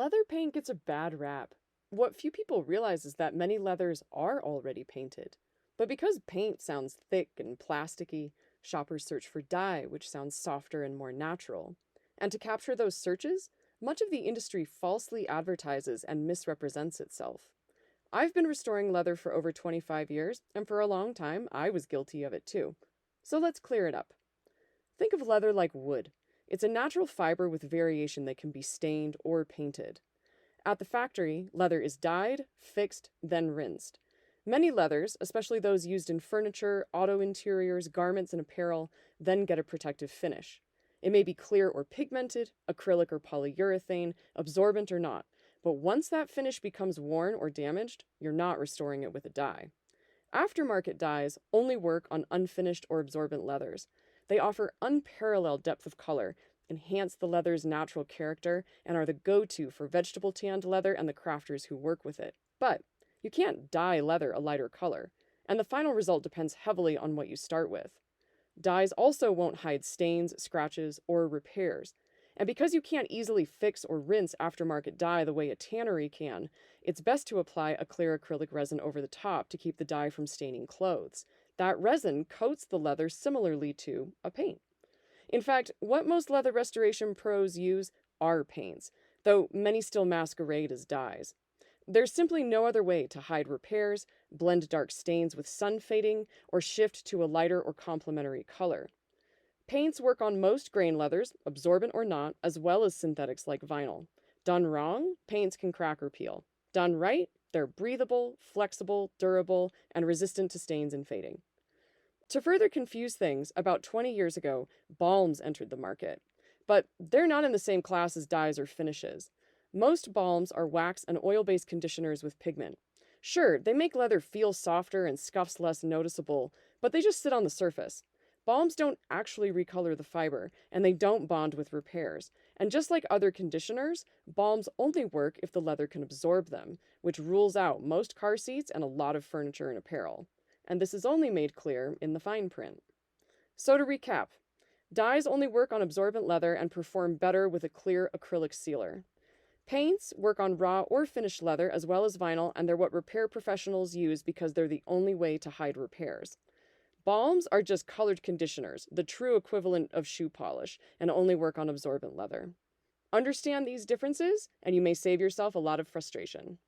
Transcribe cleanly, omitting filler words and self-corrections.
Leather paint gets a bad rap. What few people realize is that many leathers are already painted. But because paint sounds thick and plasticky, shoppers search for dye, which sounds softer and more natural. And to capture those searches, much of the industry falsely advertises and misrepresents itself. I've been restoring leather for over 25 years, and for a long time, I was guilty of it too. So let's clear it up. Think of leather like wood. It's a natural fiber with variation that can be stained or painted. At the factory, leather is dyed, fixed, then rinsed. Many leathers, especially those used in furniture, auto interiors, garments, and apparel, then get a protective finish. It may be clear or pigmented, acrylic or polyurethane, absorbent or not, but once that finish becomes worn or damaged, you're not restoring it with a dye. Aftermarket dyes only work on unfinished or absorbent leathers. They offer unparalleled depth of color, enhance the leather's natural character, and are the go-to for vegetable tanned leather and the crafters who work with it. But you can't dye leather a lighter color, and the final result depends heavily on what you start with. Dyes also won't hide stains, scratches, or repairs. And because you can't easily fix or rinse aftermarket dye the way a tannery can, it's best to apply a clear acrylic resin over the top to keep the dye from staining clothes. That resin coats the leather similarly to a paint. In fact, what most leather restoration pros use are paints, though many still masquerade as dyes. There's simply no other way to hide repairs, blend dark stains with sun fading, or shift to a lighter or complementary color. Paints work on most grain leathers, absorbent or not, as well as synthetics like vinyl. Done wrong, paints can crack or peel. Done right, they're breathable, flexible, durable, and resistant to stains and fading. To further confuse things, about 20 years ago, balms entered the market. But they're not in the same class as dyes or finishes. Most balms are wax and oil-based conditioners with pigment. Sure, they make leather feel softer and scuffs less noticeable, but they just sit on the surface. Balms don't actually recolor the fiber, and they don't bond with repairs. And just like other conditioners, balms only work if the leather can absorb them, which rules out most car seats and a lot of furniture and apparel. And this is only made clear in the fine print. So to recap, dyes only work on absorbent leather and perform better with a clear acrylic sealer. Paints work on raw or finished leather as well as vinyl, and they're what repair professionals use because they're the only way to hide repairs. Balms are just colored conditioners, the true equivalent of shoe polish, and only work on absorbent leather. Understand these differences, and you may save yourself a lot of frustration.